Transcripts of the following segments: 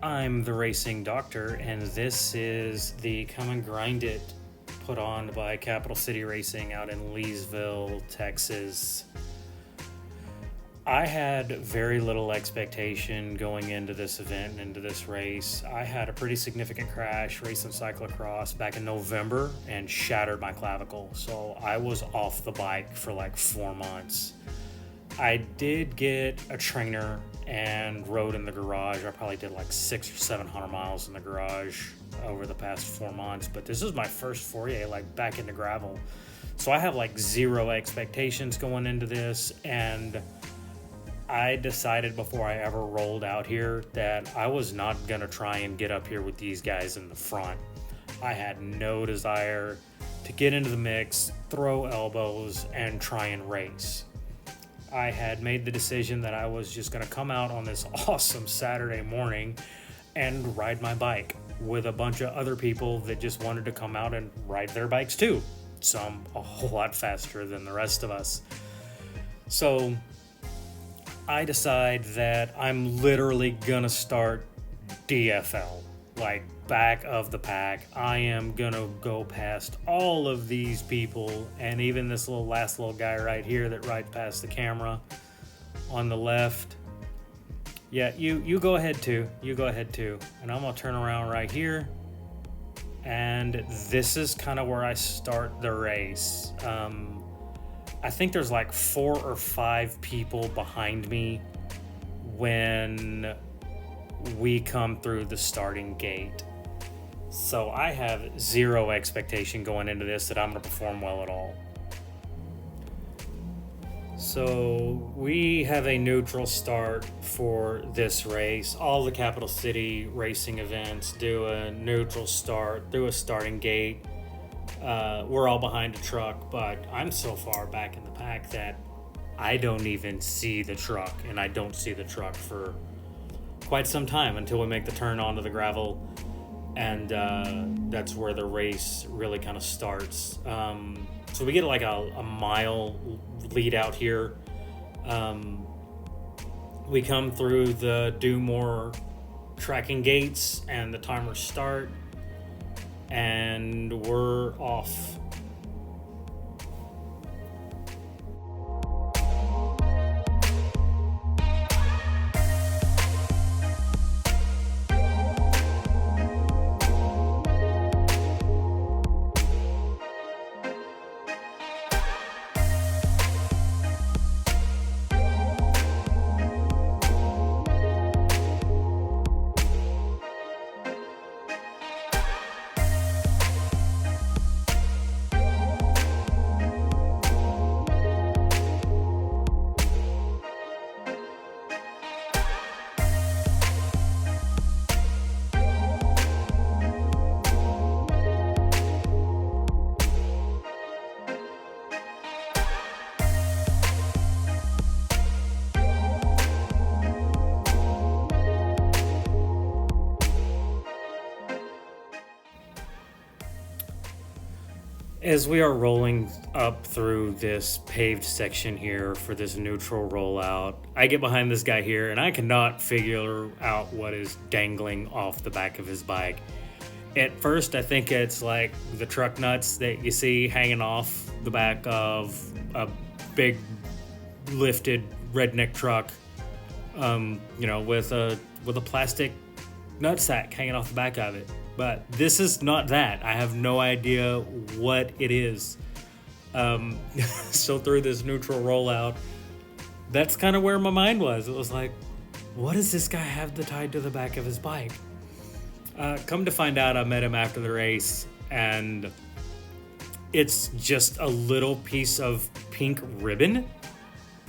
I'm the Racing Doctor, and this is the Come and Grind It put on by Capital City Racing out in Leesville, Texas. I had very little expectation going into this event and into this race. I had a pretty significant crash racing cyclocross back in November and shattered my clavicle, so I was off the bike for like 4 months. I did get a trainer and rode in the garage. I probably did like 600 or 700 miles in the garage over the past 4 months, but this is my first foray like back into gravel. So I have like zero expectations going into this, and I decided before I ever rolled out here that I was not going to try and get up here with these guys in the front. I had no desire to get into the mix, throw elbows, and try and race. I had made the decision that I was just going to come out on this awesome Saturday morning and ride my bike with a bunch of other people that just wanted to come out and ride their bikes too. Some a whole lot faster than the rest of us. So I decide that I'm literally gonna start DFL, like back of the pack. I am gonna go past all of these people, and even this last little guy right here that rides past the camera on the left. Yeah, you go ahead too. You go ahead too. And I'm gonna turn around right here. And this is kind of where I start the race. I think there's like 4 or 5 people behind me when we come through the starting gate. So I have zero expectation going into this that I'm going to perform well at all. So we have a neutral start for this race. All the Capital City racing events do a neutral start through a starting gate. We're all behind a truck, but I'm so far back in the pack that I don't even see the truck, and I don't see the truck for quite some time until we make the turn onto the gravel, and that's where the race really kind of starts. So we get like a mile lead out here. We come through the Do More tracking gates, and the timers start, and we're off. As we are rolling up through this paved section here for this neutral rollout, I get behind this guy here, and I cannot figure out what is dangling off the back of his bike. At first, I think it's like the truck nuts that you see hanging off the back of a big lifted redneck truck, with a plastic nutsack hanging off the back of it. But this is not that. I have no idea what it is. So through this neutral rollout, that's kind of where my mind was. It was like, what does this guy have tied to the back of his bike? Come to find out, I met him after the race, and it's just a little piece of pink ribbon,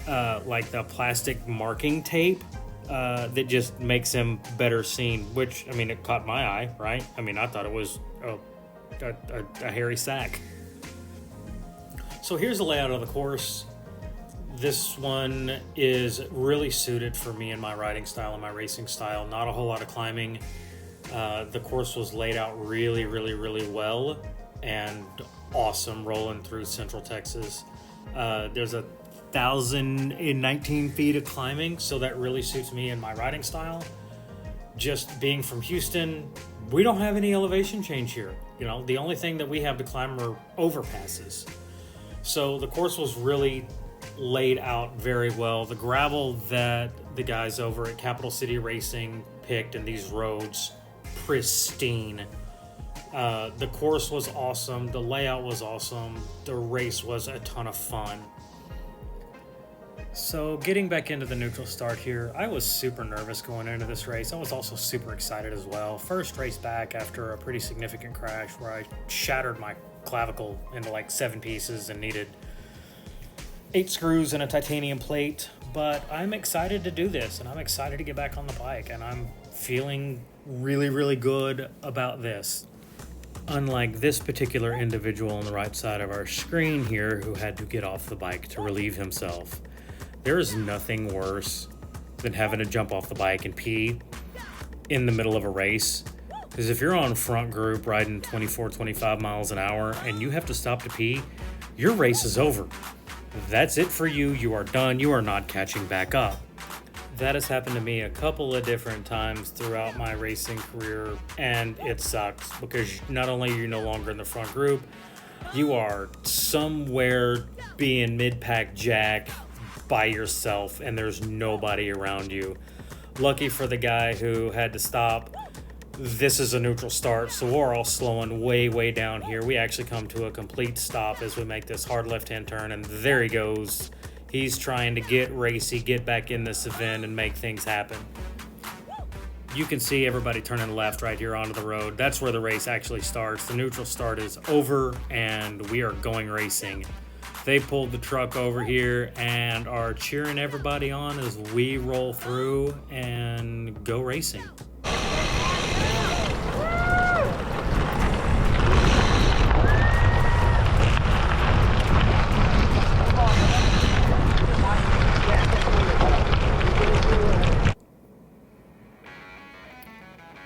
like the plastic marking tape. That just makes him better seen, which, I mean, it caught my eye, right? I mean, I thought it was a hairy sack. So here's the layout of the course. This one is really suited for me and my riding style and my racing style. Not a whole lot of climbing. The course was laid out really, really, really well and awesome rolling through Central Texas. There's 1,019 feet of climbing, so that really suits me and my riding style. just being from Houston, we don't have any elevation change here. The only thing that we have to climb are overpasses. So the course was really laid out very well. The gravel that the guys over at Capital City Racing picked in these roads, pristine. The course was awesome. The layout was awesome. The race was a ton of fun. So getting back into the neutral start here, I was super nervous going into this race. I was also super excited as well. First race back after a pretty significant crash where I shattered my clavicle into like 7 pieces and needed 8 screws and a titanium plate. But I'm excited to do this, and I'm excited to get back on the bike, and I'm feeling really, really good about this. Unlike this particular individual on the right side of our screen here who had to get off the bike to relieve himself, there is nothing worse than having to jump off the bike and pee in the middle of a race. Because if you're on front group riding 24, 25 miles an hour and you have to stop to pee, your race is over. That's it for you. You are done. You are not catching back up. That has happened to me a couple of different times throughout my racing career, and it sucks because not only are you no longer in the front group, you are somewhere being mid-pack jack by yourself and there's nobody around you. Lucky for the guy who had to stop, this is a neutral start, so we're all slowing way down here. We actually come to a complete stop as we make this hard left-hand turn, and there he goes. He's trying to get racy, get back in this event and make things happen. You can see everybody turning left right here onto the road. That's where the race actually starts. The neutral start is over and we are going racing. They pulled the truck over here and are cheering everybody on as we roll through and go racing.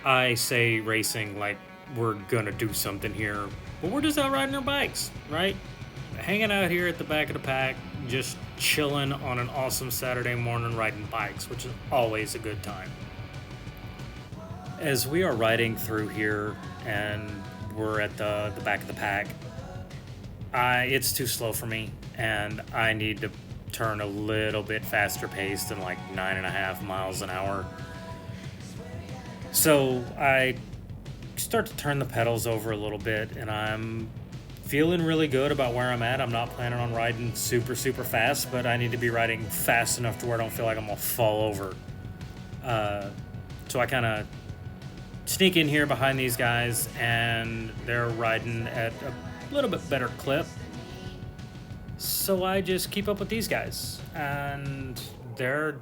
I say racing like we're gonna do something here, but we're just out riding our bikes, right? Hanging out here at the back of the pack, just chilling on an awesome Saturday morning riding bikes, which is always a good time. As we are riding through here and we're at the back of the pack, it's too slow for me and I need to turn a little bit faster paced than like 9.5 miles an hour. So I start to turn the pedals over a little bit and I'm feeling really good about where I'm at. I'm not planning on riding super fast, but I need to be riding fast enough to where I don't feel like I'm gonna fall over. So I kind of sneak in here behind these guys and they're riding at a little bit better clip. So I just keep up with these guys and they're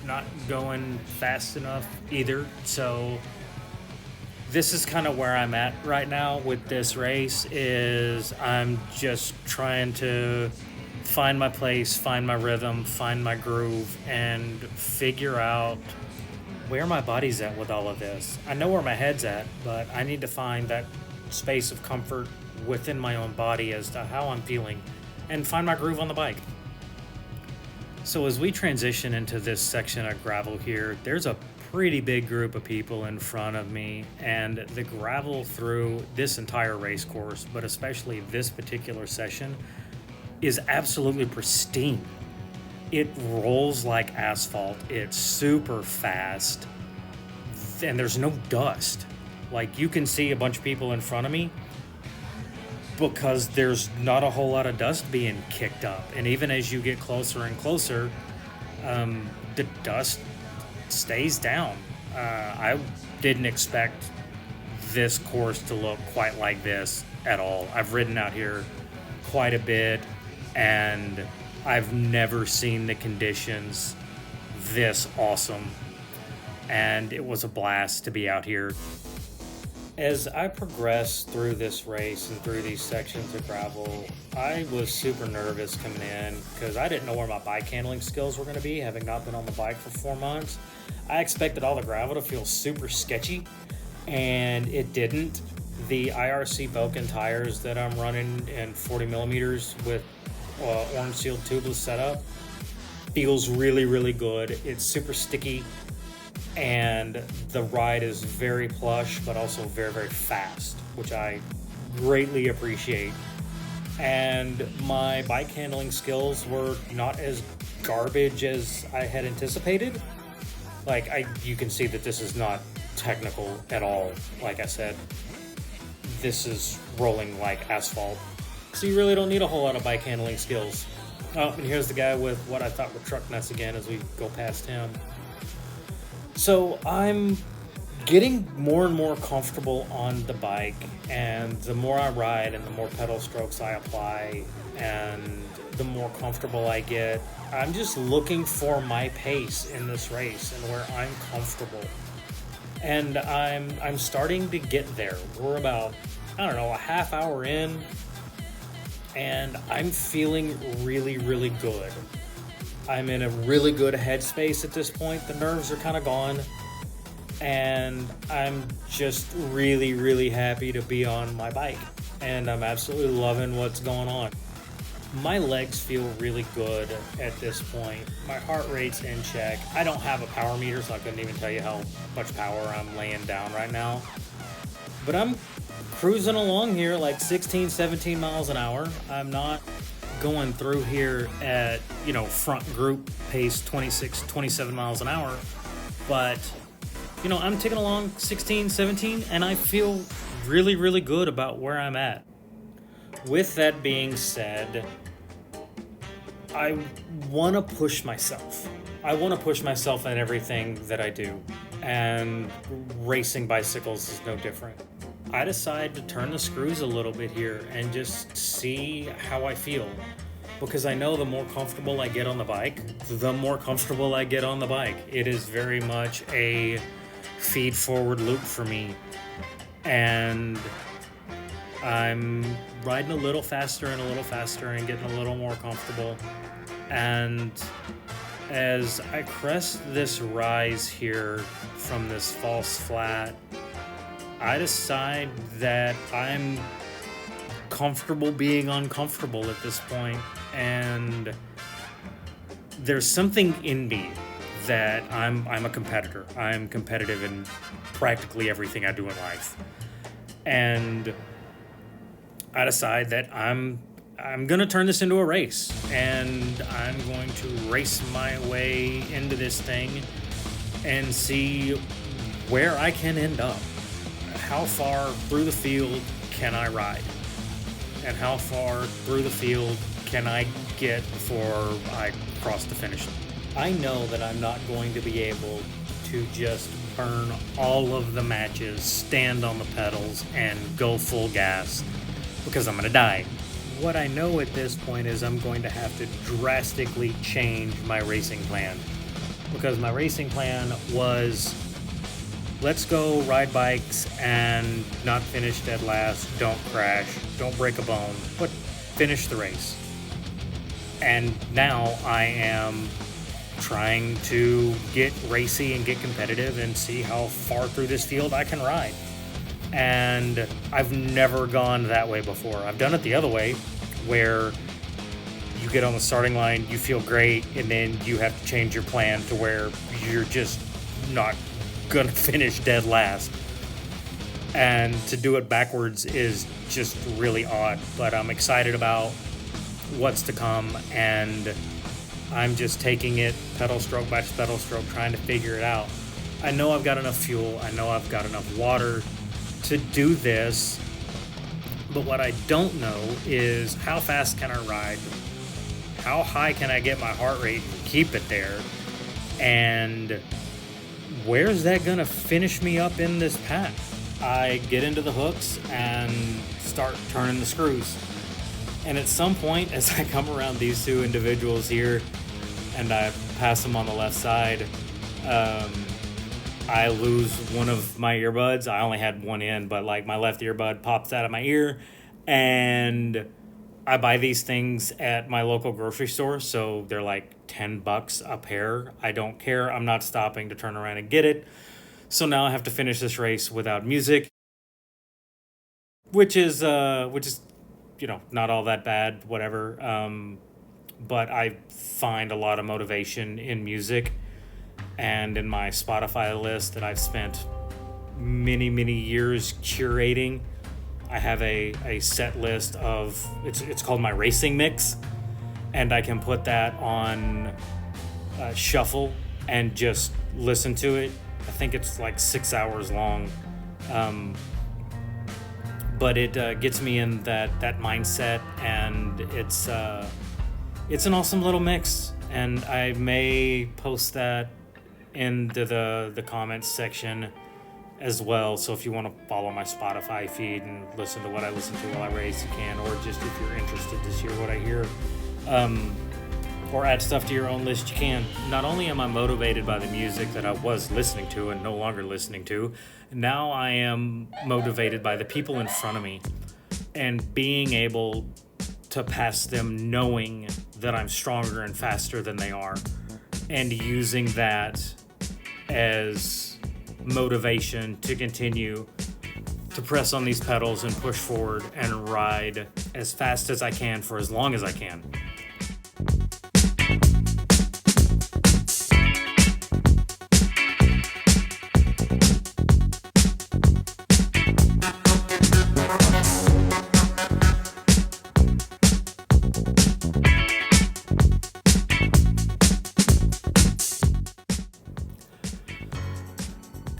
not going fast enough either. So this is kind of where I'm at right now with this race, is I'm just trying to find my place, find my rhythm, find my groove, and figure out where my body's at with all of this. I know where my head's at, but I need to find that space of comfort within my own body as to how I'm feeling and find my groove on the bike. So as we transition into this section of gravel here, there's a pretty big group of people in front of me, and the gravel through this entire race course, but especially this particular session, is absolutely pristine. It rolls like asphalt. It's super fast, and there's no dust. Like, you can see a bunch of people in front of me because there's not a whole lot of dust being kicked up. And even as you get closer and closer, the dust stays down. I didn't expect this course to look quite like this at all. I've ridden out here quite a bit, and I've never seen the conditions this awesome. And it was a blast to be out here. As I progressed through this race and through these sections of gravel, I was super nervous coming in because I didn't know where my bike handling skills were going to be, having not been on the bike for 4 months. I expected all the gravel to feel super sketchy, and it didn't. The IRC Vulcan tires that I'm running in 40 millimeters with orange sealed tubeless setup feels really good. It's super sticky. and the ride is very plush but also very, very fast, which I greatly appreciate. And my bike handling skills were not as garbage as I had anticipated. Like, you can see that this is not technical at all. Like I said, this is rolling like asphalt. So you really don't need a whole lot of bike handling skills. Oh, and here's the guy with what I thought were truck nuts again as we go past him. So I'm getting more and more comfortable on the bike, and the more I ride and the more pedal strokes I apply and the more comfortable I get, I'm just looking for my pace in this race and where I'm comfortable. And I'm starting to get there. We're about, I don't know, a half hour in, and I'm feeling really, really good. I'm in a really good headspace at this point. The nerves are kind of gone. And I'm just really, really happy to be on my bike. And I'm absolutely loving what's going on. My legs feel really good at this point. My heart rate's in check. I don't have a power meter, so I couldn't even tell you how much power I'm laying down right now. But I'm cruising along here like 16, 17 miles an hour. I'm not going through here at, front group pace 26, 27 miles an hour. But, I'm ticking along 16, 17, and I feel really, really good about where I'm at. With that being said, I want to push myself. I want to push myself in everything that I do. And racing bicycles is no different. I decided to turn the screws a little bit here and just see how I feel. Because I know the more comfortable I get on the bike, the more comfortable I get on the bike. It is very much a feed forward loop for me. And I'm riding a little faster and getting a little more comfortable. And as I crest this rise here from this false flat, I decide that I'm comfortable being uncomfortable at this point, and there's something in me that I'm a competitor. I'm competitive in practically everything I do in life, and I decide that I'm gonna turn this into a race, and I'm going to race my way into this thing and see where I can end up. How far through the field can I ride? And how far through the field can I get before I cross the finish line? I know that I'm not going to be able to just burn all of the matches, stand on the pedals, and go full gas, because I'm going to die. What I know at this point is I'm going to have to drastically change my racing plan. Because my racing plan was, let's go ride bikes and not finish dead last, don't crash, don't break a bone, but finish the race. And now I am trying to get racy and get competitive and see how far through this field I can ride. And I've never gone that way before. I've done it the other way, where you get on the starting line, you feel great, and then you have to change your plan to where you're just not gonna finish dead last. And to do it backwards is just really odd, but I'm excited about what's to come, and I'm just taking it pedal stroke by pedal stroke, trying to figure it out. I know I've got enough fuel, I know I've got enough water to do this, but what I don't know is how fast can I ride, how high can I get my heart rate and keep it there, and where's that gonna finish me up in this path? I get into the hooks and start turning the screws. And at some point, as I come around these two individuals here and I pass them on the left side, I lose one of my earbuds. I only had one in, but like my left earbud pops out of my ear, and I buy these things at my local grocery store, so they're like $10 a pair. I don't care. I'm not stopping to turn around and get it. So now I have to finish this race without music, which is not all that bad, whatever. But I find a lot of motivation in music, and in my Spotify list that I've spent many, many years curating, I have a set list of, it's called my racing mix, and I can put that on shuffle and just listen to it. I think it's like 6 hours long, but it gets me in that mindset, and it's an awesome little mix. And I may post that into the comments section as well. So if you want to follow my Spotify feed and listen to what I listen to while I race, you can. Or just if you're interested to hear what I hear, or add stuff to your own list, you can. Not only am I motivated by the music that I was listening to and no longer listening to, now I am motivated by the people in front of me and being able to pass them knowing that I'm stronger and faster than they are, and using that as motivation to continue to press on these pedals and push forward and ride as fast as I can for as long as I can.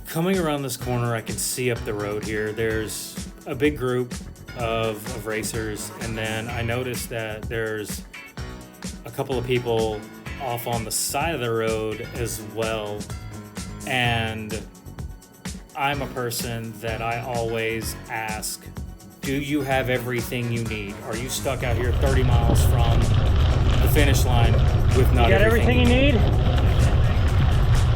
Coming around this corner, I can see up the road here, there's a big group of racers, and then I noticed that there's a couple of people off on the side of the road as well. And I'm a person that I always ask, do you have everything you need? Are you stuck out here 30 miles from the finish line with not everything you need?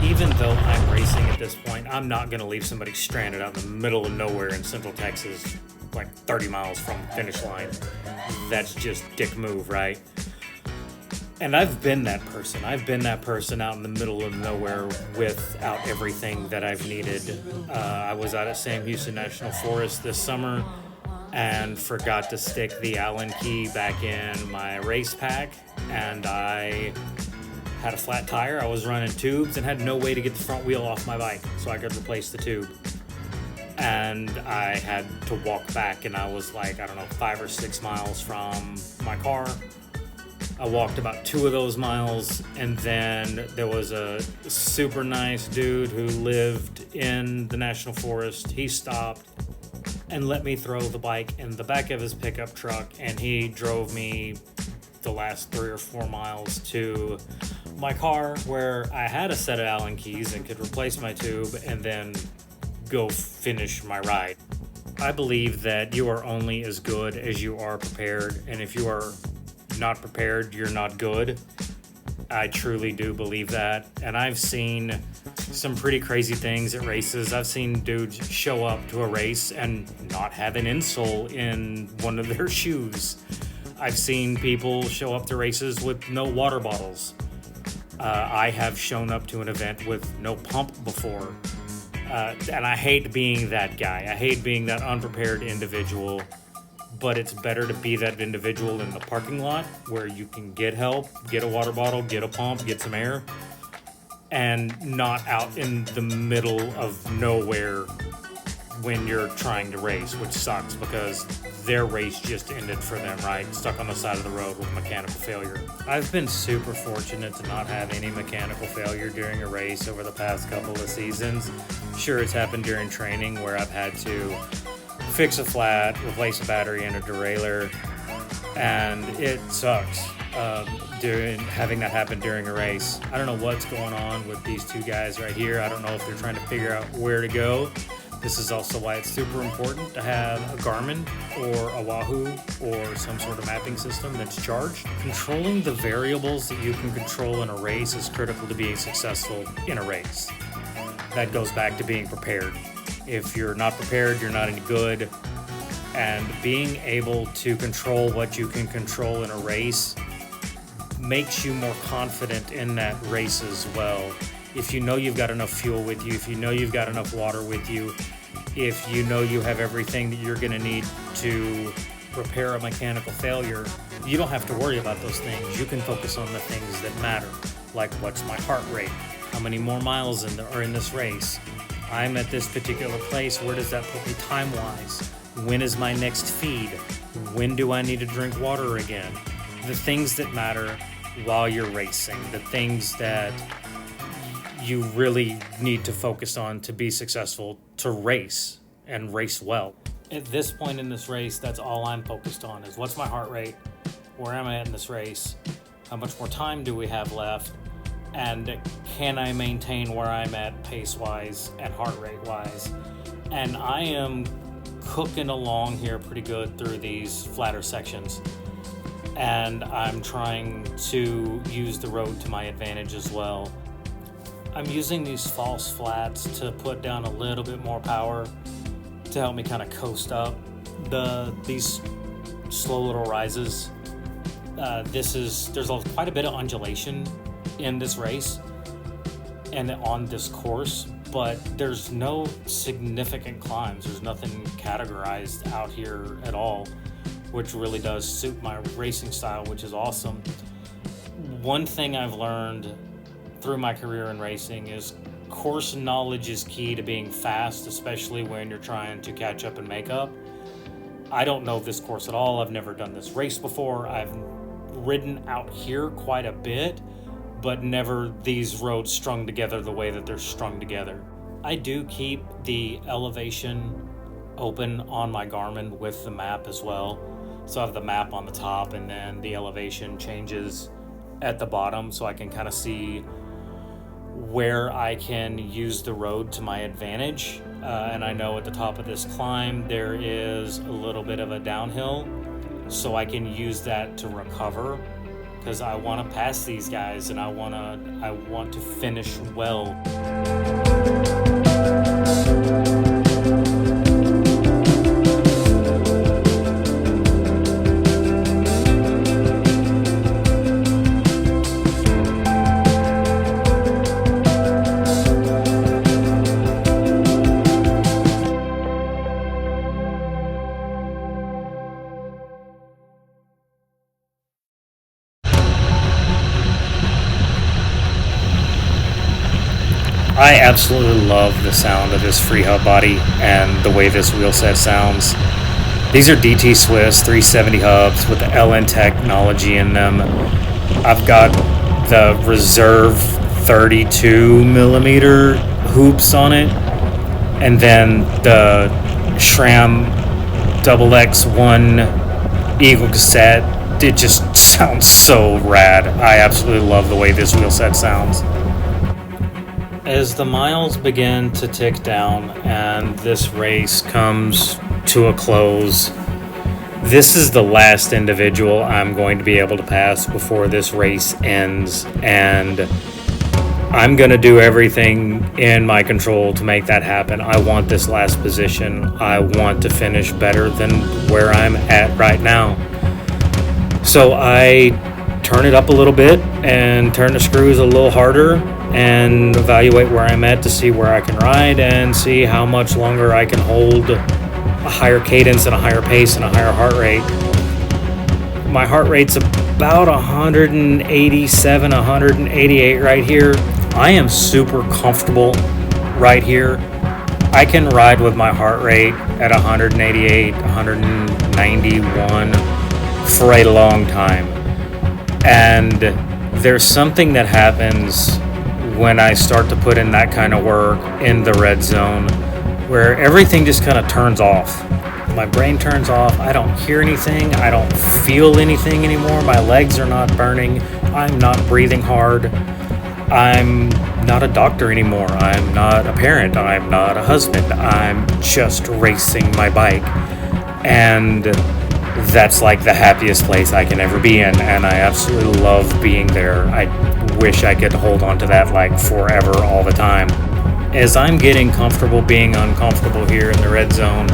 Even though I'm racing at this point, I'm not going to leave somebody stranded out in the middle of nowhere in Central Texas, like 30 miles from the finish line. That's just dick move, right? And I've been that person. I've been that person out in the middle of nowhere without everything that I've needed. I was out at Sam Houston National Forest this summer and forgot to stick the Allen key back in my race pack, and I had a flat tire. I was running tubes and had no way to get the front wheel off my bike so I could replace the tube. And I had to walk back, and I was like, 5 or 6 miles from my car. I walked about 2 of those miles, and then there was a super nice dude who lived in the National Forest. He stopped and let me throw the bike in the back of his pickup truck, and he drove me the last 3 or 4 miles to my car, where I had a set of Allen keys and could replace my tube and then go finish my ride. I believe that you are only as good as you are prepared, and if you are not prepared, you're not good. I truly do believe that, and I've seen some pretty crazy things at races. I've seen dudes show up to a race and not have an insole in one of their shoes. I've seen people show up to races with no water bottles. I have shown up to an event with no pump before. And I hate being that guy. I hate being that unprepared individual. But it's better to be that individual in the parking lot where you can get help, get a water bottle, get a pump, get some air, and not out in the middle of nowhere when you're trying to race, which sucks because their race just ended for them, right? Stuck on the side of the road with mechanical failure. I've been super fortunate to not have any mechanical failure during a race over the past couple of seasons. Sure, it's happened during training where I've had to fix a flat, replace a battery and a derailleur, and it sucks having that happen during a race. I don't know what's going on with these two guys right here. I don't know if they're trying to figure out where to go. This is also why it's super important to have a Garmin or a Wahoo or some sort of mapping system that's charged. Controlling the variables that you can control in a race is critical to being successful in a race. That goes back to being prepared. If you're not prepared, you're not any good. And being able to control what you can control in a race makes you more confident in that race as well. If you know you've got enough fuel with you, if you know you've got enough water with you, if you know you have everything that you're going to need to repair a mechanical failure, you don't have to worry about those things. You can focus on the things that matter, like what's my heart rate, How many more miles are in this race? I'm at this particular place. Where does that put me time-wise? When is my next feed? When do I need to drink water again? The things that matter while you're racing, the things that you really need to focus on to be successful, to race and race well. At this point in this race, that's all I'm focused on is what's my heart rate, where am I at in this race, how much more time do we have left, and can I maintain where I'm at pace-wise and heart rate-wise. And I am cooking along here pretty good through these flatter sections, and I'm trying to use the road to my advantage as well. I'm using these false flats to put down a little bit more power to help me kind of coast up these slow little rises. There's quite a bit of undulation in this race and on this course, but there's no significant climbs. There's nothing categorized out here at all, which really does suit my racing style, which is awesome. One thing I've learned through my career in racing is course knowledge is key to being fast, especially when you're trying to catch up and make up. I don't know this course at all. I've never done this race before. I've ridden out here quite a bit, but never these roads strung together the way that they're strung together. I do keep the elevation open on my Garmin with the map as well. So I have the map on the top and then the elevation changes at the bottom so I can kind of see where I can use the road to my advantage. And I know at the top of this climb there is a little bit of a downhill, so I can use that to recover because I want to pass these guys and I want to finish well. I absolutely love the sound of this free hub body and the way this wheel set sounds. These are DT Swiss 370 hubs with the LN technology in them. I've got the reserve 32 millimeter hoops on it, and then the SRAM XX1 Eagle cassette. It just sounds so rad. I absolutely love the way this wheel set sounds. As the miles begin to tick down and this race comes to a close, this is the last individual I'm going to be able to pass before this race ends, and I'm going to do everything in my control to make that happen. I want this last position. I want to finish better than where I'm at right now. So I turn it up a little bit and turn the screws a little harder and evaluate where I'm at to see where I can ride and see how much longer I can hold a higher cadence and a higher pace and a higher heart rate. My heart rate's about 187, 188 right here. I am super comfortable right here. I can ride with my heart rate at 188, 191 for a long time. And there's something that happens when I start to put in that kind of work in the red zone where everything just kind of turns off. My brain turns off. I don't hear anything. I don't feel anything anymore. My legs are not burning. I'm not breathing hard. I'm not a doctor anymore. I'm not a parent. I'm not a husband. I'm just racing my bike. And that's like the happiest place I can ever be in, and I absolutely love being there. I wish I could hold on to that like forever, all the time. As I'm getting comfortable being uncomfortable here in the red zone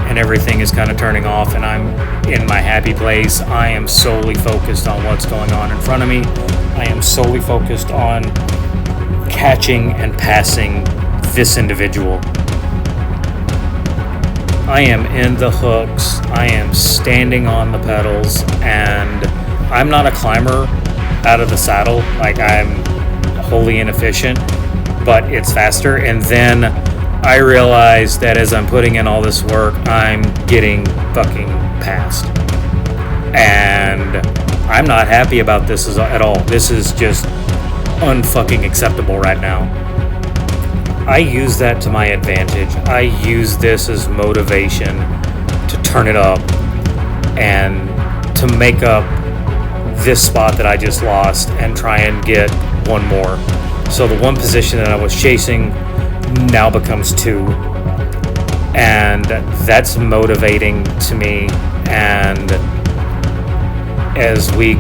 and everything is kind of turning off and I'm in my happy place, I am solely focused on what's going on in front of me. I am solely focused on catching and passing this individual. I am in the hooks, I am standing on the pedals, and I'm not a climber out of the saddle. Like wholly inefficient, but it's faster. And then I realize that as I'm putting in all this work, I'm getting fucking passed. And I'm not happy about this at all. This is just unfucking acceptable right now. I use that to my advantage. I use this as motivation to turn it up and to make up this spot that I just lost and try and get one more. So the one position that I was chasing now becomes 2. And that's motivating to me. And as we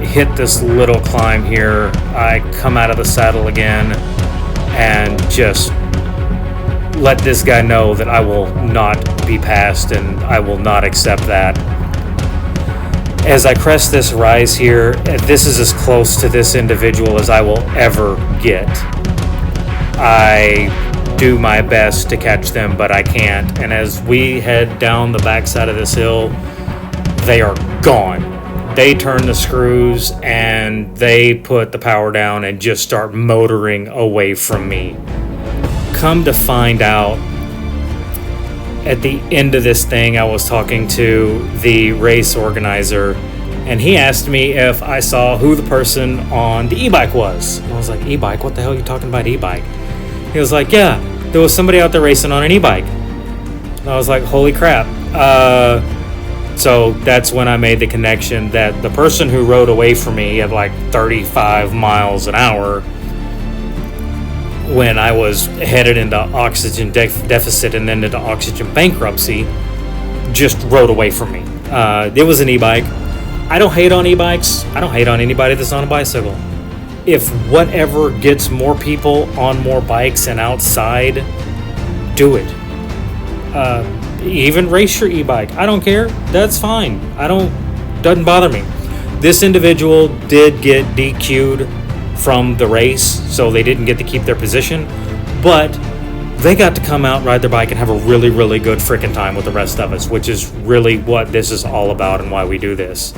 hit this little climb here, I come out of the saddle again and just let this guy know that I will not be passed and I will not accept that. As I crest this rise here, this is as close to this individual as I will ever get. I do my best to catch them, but I can't. And as we head down the backside of this hill, they are gone. They turn the screws and they put the power down and just start motoring away from me. Come to find out, at the end of this thing, I was talking to the race organizer, and he asked me if I saw who the person on the e-bike was. And I was like, e-bike? What the hell are you talking about, e-bike? He was like, yeah, there was somebody out there racing on an e-bike. And I was like, holy crap. So that's when I made the connection that the person who rode away from me at like 35 miles an hour when I was headed into oxygen deficit and then into oxygen bankruptcy just rode away from me. It was an e-bike. I don't hate on e-bikes. I don't hate on anybody that's on a bicycle. If whatever gets more people on more bikes and outside, do it. Even race your e-bike. I don't care. That's fine. Doesn't bother me. This individual did get DQ'd from the race, so they didn't get to keep their position, but they got to come out, ride their bike, and have a really, really good freaking time with the rest of us, which is really what this is all about and why we do this.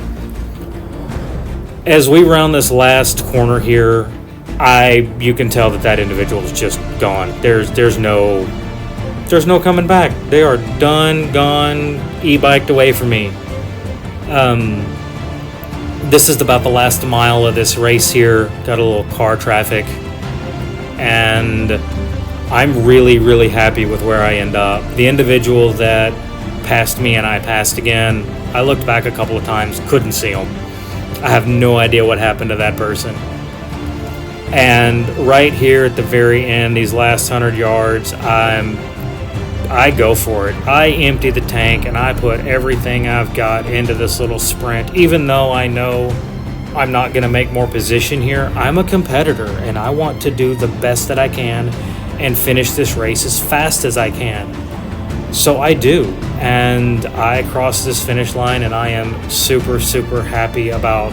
As we round this last corner here, you can tell that individual is just gone. There's no coming back. They are done, gone, e-biked away from me. This is about the last mile of this race here. Got a little car traffic. And I'm really, really happy with where I end up. The individual that passed me and I passed again, I looked back a couple of times, couldn't see him. I have no idea what happened to that person. And right here at the very end, these last 100 yards, I go for it. I empty the tank and I put everything I've got into this little sprint. Even though I know I'm not going to make more position here, I'm a competitor and I want to do the best that I can and finish this race as fast as I can. So I do. And I cross this finish line and I am super, super happy about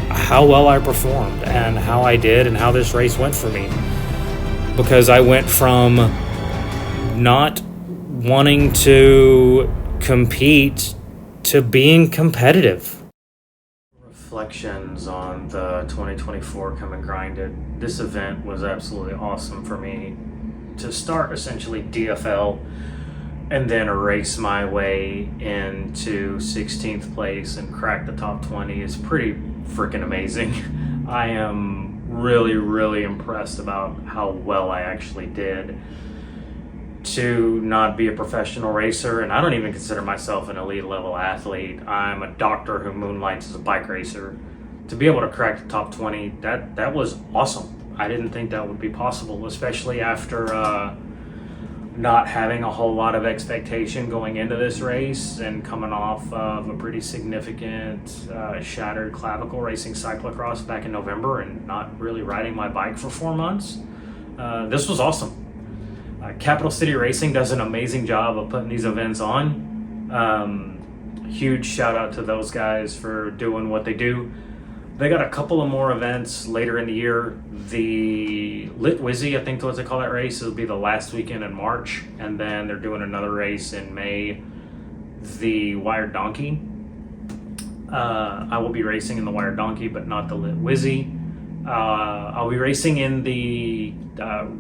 how well I performed and how I did and how this race went for me. Because I went from not wanting to compete to being competitive. Reflections on the 2024 Come and Grind It. This event was absolutely awesome for me. To start essentially DFL and then race my way into 16th place and crack the top 20 is pretty freaking amazing. I am really, really impressed about how well I actually did. To not be a professional racer, and I don't even consider myself an elite level athlete. I'm a doctor who moonlights as a bike racer. To be able to crack the top 20, that was awesome. I didn't think that would be possible, especially after not having a whole lot of expectation going into this race and coming off of a pretty significant shattered clavicle racing cyclocross back in November and not really riding my bike for 4 months. This was awesome. Capital City Racing does an amazing job of putting these events on. Huge shout out to those guys for doing what they do. They got a couple of more events later in the year. The Lit Wizzy, I think that's what they call that race, will be the last weekend in March. And then they're doing another race in May, the Wired Donkey. I will be racing in the Wired Donkey, but not the Lit Wizzy. I'll be racing in the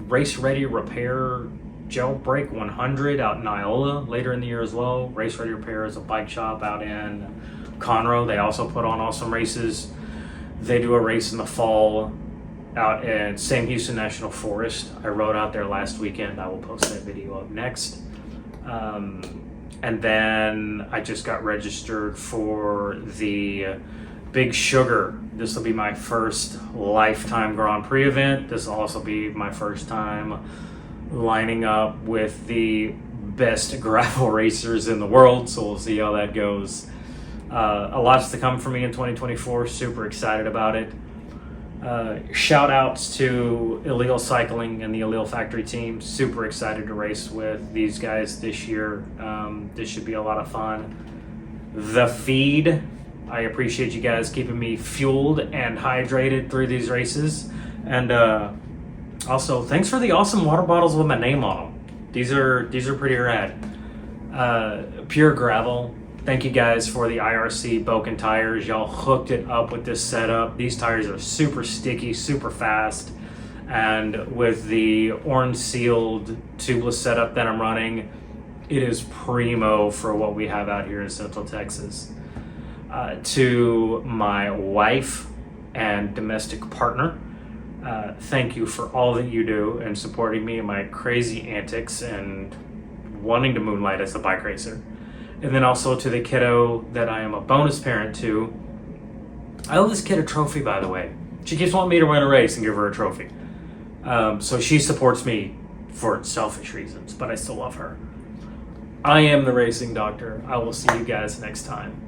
Race Ready Repair Jailbreak 100 out in Iola later in the year as well. Race Ready Repair is a bike shop out in Conroe. They also put on awesome races. They do a race in the fall out in Sam Houston National Forest. I rode out there last weekend. I will post that video up next. And then I just got registered for the Big Sugar. This will be my first lifetime Grand Prix event. This will also be my first time lining up with the best gravel racers in the world, so we'll see how that goes. A lot's to come for me in 2024. Super excited about it. Shout outs to Illegal Cycling and the Illegal Factory team. Super excited to race with these guys this year. This should be a lot of fun. The Feed. I appreciate you guys keeping me fueled and hydrated through these races. And also, thanks for the awesome water bottles with my name on them. These are pretty rad. Pure Gravel. Thank you guys for the IRC Boken tires. Y'all hooked it up with this setup. These tires are super sticky, super fast. And with the orange sealed tubeless setup that I'm running, it is primo for what we have out here in Central Texas. To my wife and domestic partner, thank you for all that you do and supporting me in my crazy antics and wanting to moonlight as a bike racer. And then also to the kiddo that I am a bonus parent to. I owe this kid a trophy, by the way. She keeps wanting me to win a race and give her a trophy. So she supports me for selfish reasons, but I still love her. I am the Racing Doctor. I will see you guys next time.